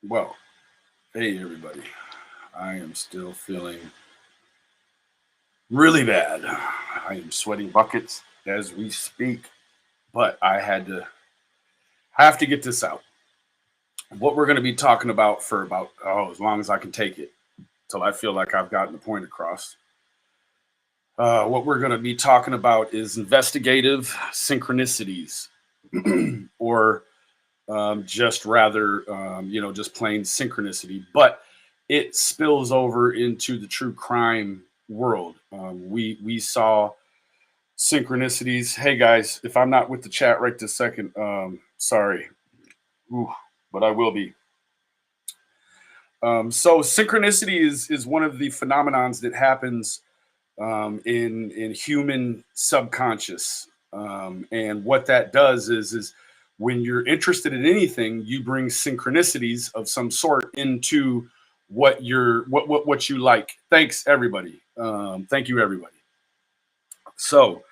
Well, hey everybody. I am still feeling really bad. I am sweating buckets as we speak, but I have to get this out. What we're going to be talking about for about as long as I can take it till I feel like I've gotten the point across. What we're going to be talking about is investigative synchronicities, or just rather, just plain synchronicity. But it spills over into the true crime world. We saw synchronicities. Hey guys, if I'm not with the chat right this second, sorry, Ooh, but I will be. So synchronicity is one of the phenomenons that happens in human subconscious, and what that does is when you're interested in anything, you bring synchronicities of some sort into what you like. Thanks everybody. Thank you everybody. So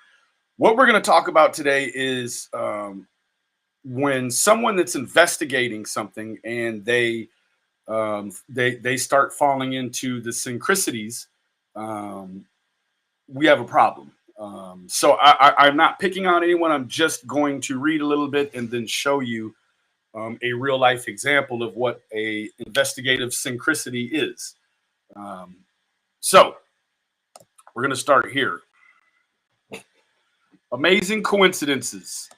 what we're going to talk about today is when someone that's investigating something and they start falling into the synchronicities. We have a problem. I'm not picking on anyone. I'm just going to read a little bit and then show you a real life example of what a investigative synchronicity is. So we're going to start here. Amazing coincidences.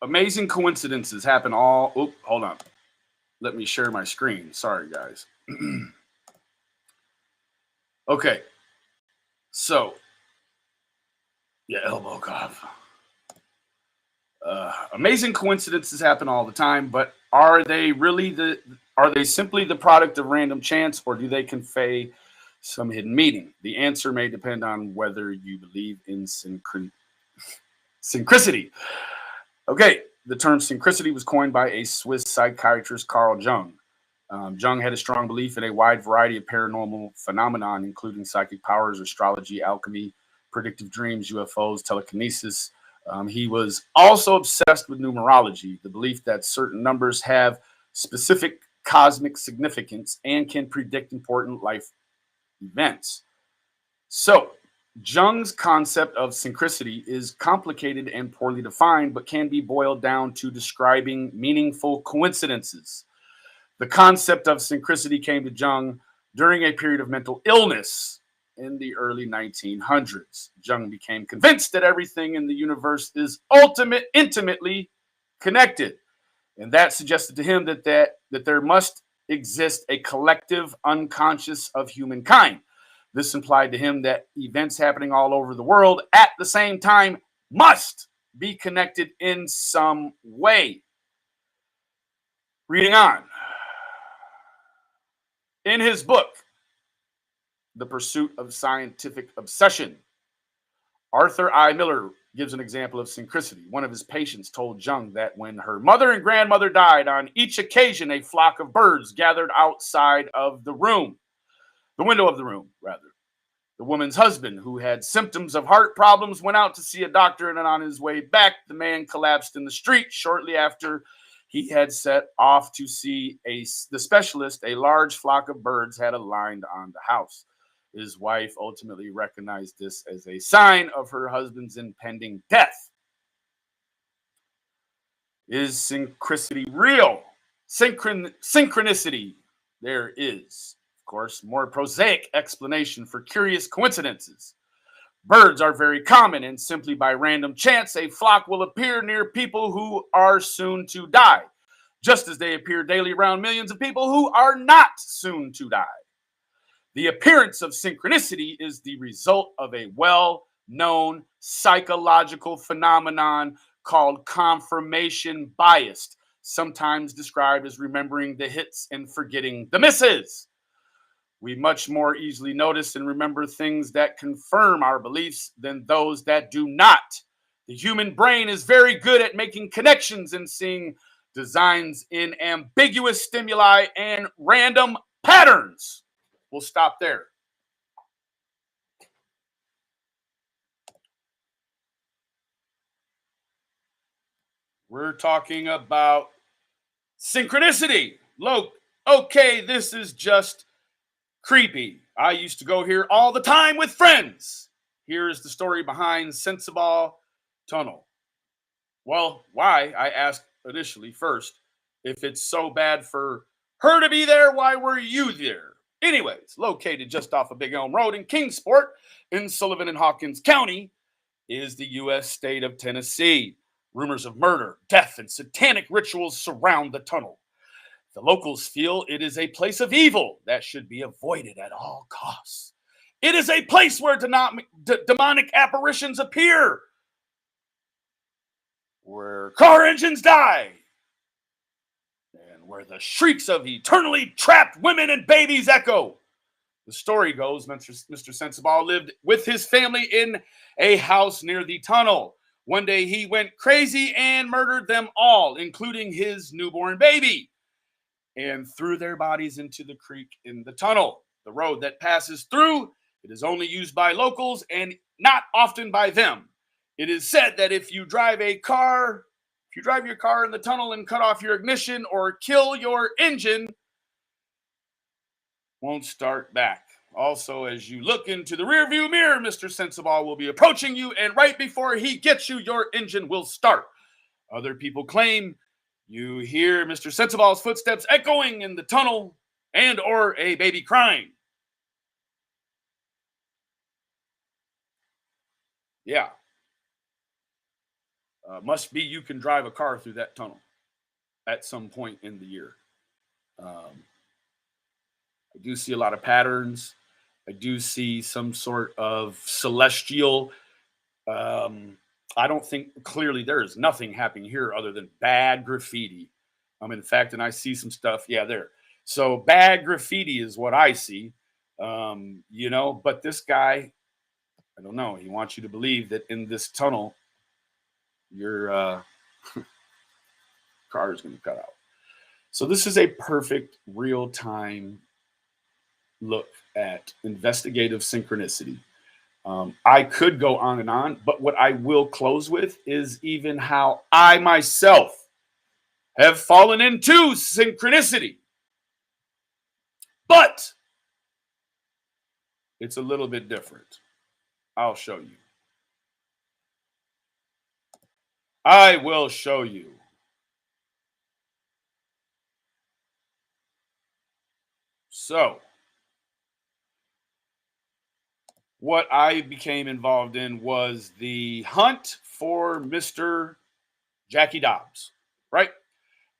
Amazing coincidences happen all. Oh, hold on. Let me share my screen. Sorry, guys. Okay. So, yeah, elbow cough. Amazing coincidences happen all the time, but are they simply the product of random chance, or do they convey some hidden meaning? The answer may depend on whether you believe in synchronicity. Okay, the term synchronicity was coined by a Swiss psychiatrist, Carl Jung. Jung had a strong belief in a wide variety of paranormal phenomenon, including psychic powers, astrology, alchemy, predictive dreams, UFOs, telekinesis. He was also obsessed with numerology, the belief that certain numbers have specific cosmic significance and can predict important life events. So, Jung's concept of synchronicity is complicated and poorly defined, but can be boiled down to describing meaningful coincidences. The concept of synchronicity came to Jung during a period of mental illness in the early 1900s. Jung became convinced that everything in the universe is intimately connected, and that suggested to him that there must exist a collective unconscious of humankind. This implied to him that events happening all over the world at the same time must be connected in some way. Reading on. In his book, The Pursuit of Scientific Obsession, Arthur I. Miller gives an example of synchronicity. One of his patients told Jung that when her mother and grandmother died, on each occasion a flock of birds gathered outside of the window of the room, rather. The woman's husband, who had symptoms of heart problems, went out to see a doctor, and on his way back, the man collapsed in the street. Shortly after he had set off to see the specialist, a large flock of birds had aligned on the house. His wife ultimately recognized this as a sign of her husband's impending death. Is synchronicity real? Synchronicity. There is, of course, more prosaic explanation for curious coincidences. Birds are very common, and simply by random chance, a flock will appear near people who are soon to die, just as they appear daily around millions of people who are not soon to die. The appearance of synchronicity is the result of a well-known psychological phenomenon called confirmation bias, sometimes described as remembering the hits and forgetting the misses. We much more easily notice and remember things that confirm our beliefs than those that do not. The human brain is very good at making connections and seeing designs in ambiguous stimuli and random patterns. We'll stop there. We're talking about Synchronicity. Look, okay, this is just creepy. I used to go here all the time with friends. Here's the story behind Sensabaugh Tunnel. Well, why? I asked initially first. If it's so bad for her to be there, why were you there? Anyways, located just off of Big Elm Road in Kingsport in Sullivan and Hawkins County is the U.S. state of Tennessee. Rumors of murder, death, and satanic rituals surround the tunnel. The locals feel it is a place of evil that should be avoided at all costs. It is a place where demonic apparitions appear, where car engines die, and where the shrieks of eternally trapped women and babies echo. The story goes Mr. Sensabaugh lived with his family in a house near the tunnel. One day he went crazy and murdered them all, including his newborn baby, and threw their bodies into the creek in the tunnel. The road that passes through, it is only used by locals and not often by them. It is said that if you drive your car in the tunnel and cut off your ignition or kill your engine, won't start back. Also, as you look into the rearview mirror, Mr. Sensabaugh will be approaching you, and right before he gets you, your engine will start. Other people claim you hear Mr. Sensabaugh's footsteps echoing in the tunnel and or a baby crying. Yeah. Must be you can drive a car through that tunnel at some point in the year. I do see a lot of patterns. I do see some sort of celestial. I don't think clearly there is nothing happening here other than bad graffiti. In fact, and I see some stuff. Yeah, there. So bad graffiti is what I see. But this guy, I don't know. He wants you to believe that in this tunnel, your car is going to cut out. So this is a perfect real-time look at investigative synchronicity. I could go on and on, but what I will close with is even how I myself have fallen into synchronicity. But it's a little bit different. I'll show you. I will show you. So, what I became involved in was the hunt for Mr. Jackie Dobbs, right?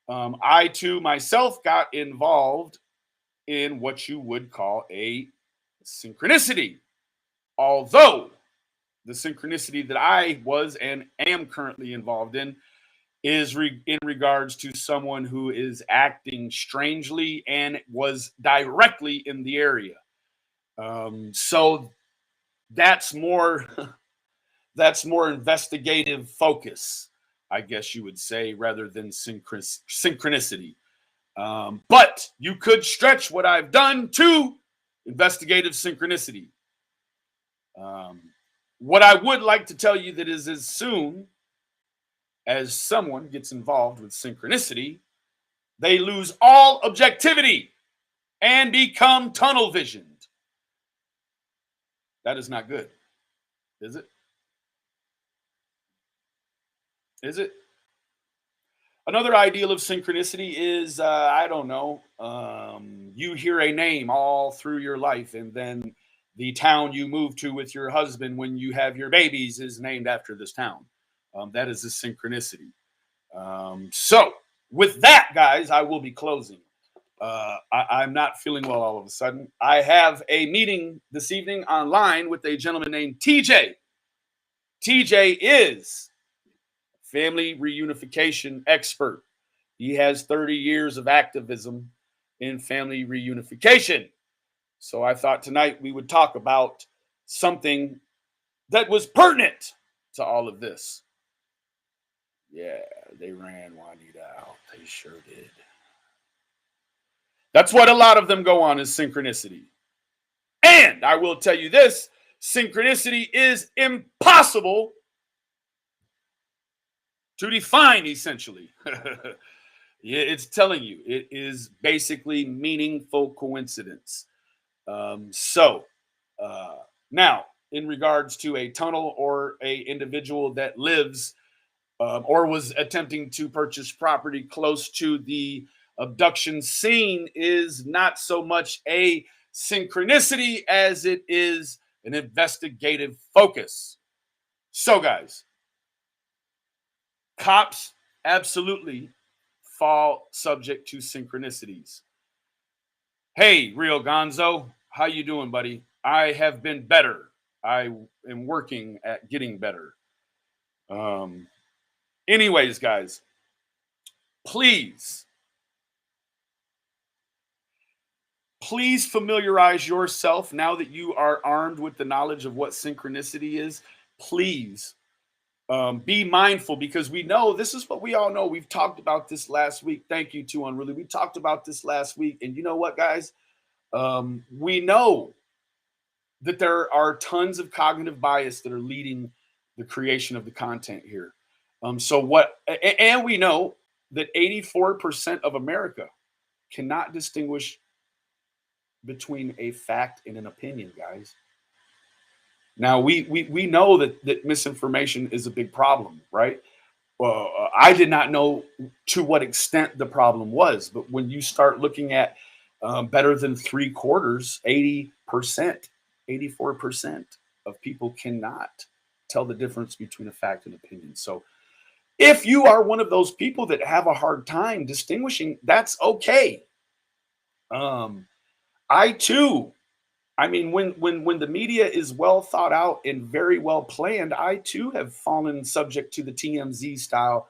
I, too, myself got involved in what you would call a synchronicity. Although the synchronicity that I was and am currently involved in is in regards to someone who is acting strangely and was directly in the area. So that's more investigative focus, I guess you would say, rather than synchronicity. But you could stretch what I've done to investigative synchronicity. What I would like to tell you that is as soon as someone gets involved with synchronicity, they lose all objectivity and become tunnel visioned. That is not good, is it? Is it? Another ideal of synchronicity is, I don't know, you hear a name all through your life, and then the town you move to with your husband when you have your babies is named after this town. That is a synchronicity. So with that, guys, I will be closing. I'm not feeling well all of a sudden. I have a meeting this evening online with a gentleman named TJ. TJ is family reunification expert. He has 30 years of activism in family reunification. So I thought tonight we would talk about something that was pertinent to all of this. Yeah, they ran Juanita out. They sure did. That's what a lot of them go on, is synchronicity. And I will tell you this, synchronicity is impossible to define essentially. Yeah, it's telling you it is basically meaningful coincidence. So now, in regards to a tunnel or a individual that lives or was attempting to purchase property close to the abduction scene, is not so much a synchronicity as it is an investigative focus. So, guys, cops absolutely fall subject to synchronicities. Hey, Real Gonzo, how you doing, buddy? I have been better. I am working at getting better. Um, anyways, guys, please, please familiarize yourself now that you are armed with the knowledge of what synchronicity is. Please be mindful, because we know this is what we all know. We've talked about this last week. Thank you to Unruly. We talked about this last week. And you know what, guys? We know that there are tons of cognitive bias that are leading the creation of the content here. And we know that 84% of America cannot distinguish between a fact and an opinion, guys. Now, we know that misinformation is a big problem, right? Well, I did not know to what extent the problem was, but when you start looking at better than 3/4, 80%, 84% of people cannot tell the difference between a fact and opinion. So if you are one of those people that have a hard time distinguishing, that's okay. I too, I mean, when the media is well thought out and very well planned, I too have fallen subject to the TMZ style,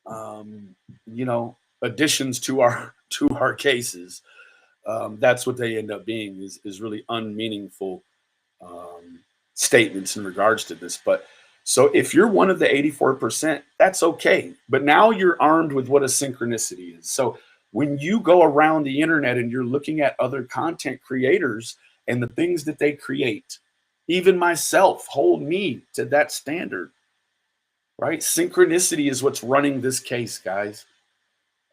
you know, additions to our cases. That's what they end up being, is really unmeaningful statements in regards to this. But so if you're one of the 84%, that's okay. But now you're armed with what a synchronicity is. So when you go around the internet and you're looking at other content creators and the things that they create, even myself, hold me to that standard, right? Synchronicity is what's running this case, guys.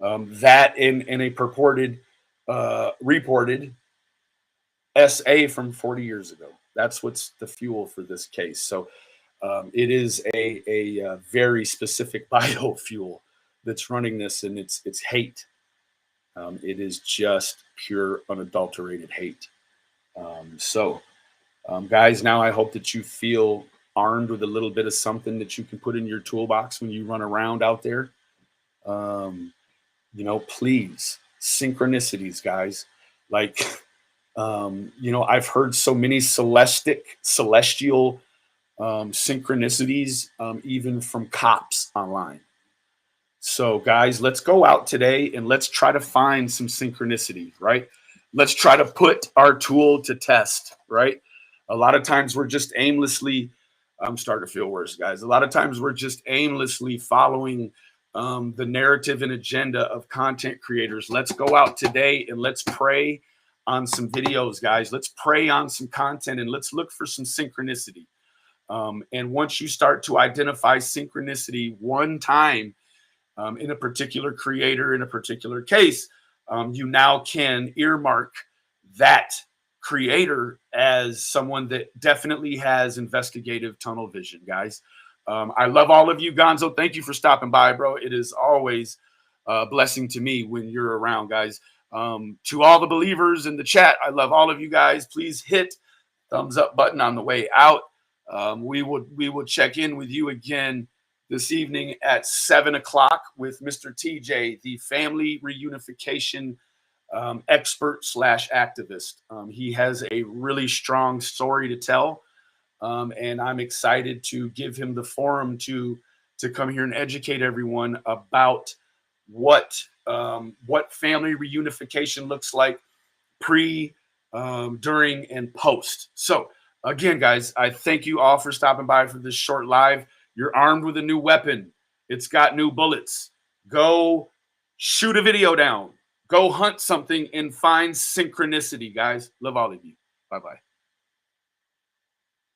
That in a purported, reported SA from 40 years ago. That's what's the fuel for this case. So it is a very specific biofuel that's running this, and it's hate. It is just pure, unadulterated hate. Guys, now I hope that you feel armed with a little bit of something that you can put in your toolbox when you run around out there. You know, please, synchronicities, guys. Like, you know, I've heard so many celestial synchronicities, even from cops online. So, guys, let's go out today and let's try to find some synchronicity, right? Let's try to put our tool to test, right? A lot of times we're just aimlessly, I'm starting to feel worse, guys. A lot of times we're just aimlessly following the narrative and agenda of content creators. Let's go out today and let's pray on some videos, guys. Let's pray on some content and let's look for some synchronicity. And once you start to identify synchronicity one time in a particular creator, in a particular case, you now can earmark that creator as someone that definitely has investigative tunnel vision, guys. I love all of you. Gonzo, thank you for stopping by, bro. It is always a blessing to me when you're around, guys. To all the believers in the chat, I love all of you guys. Please hit thumbs up button on the way out. We will check in with you again this evening at 7 o'clock with Mr. TJ, the family reunification expert / activist. He has a really strong story to tell, and I'm excited to give him the forum to come here and educate everyone about what family reunification looks like pre, during, and post. So again, guys, I thank you all for stopping by for this short live. You're armed with a new weapon. It's got new bullets. Go shoot a video down. Go hunt something and find synchronicity, guys. Love all of you. Bye-bye.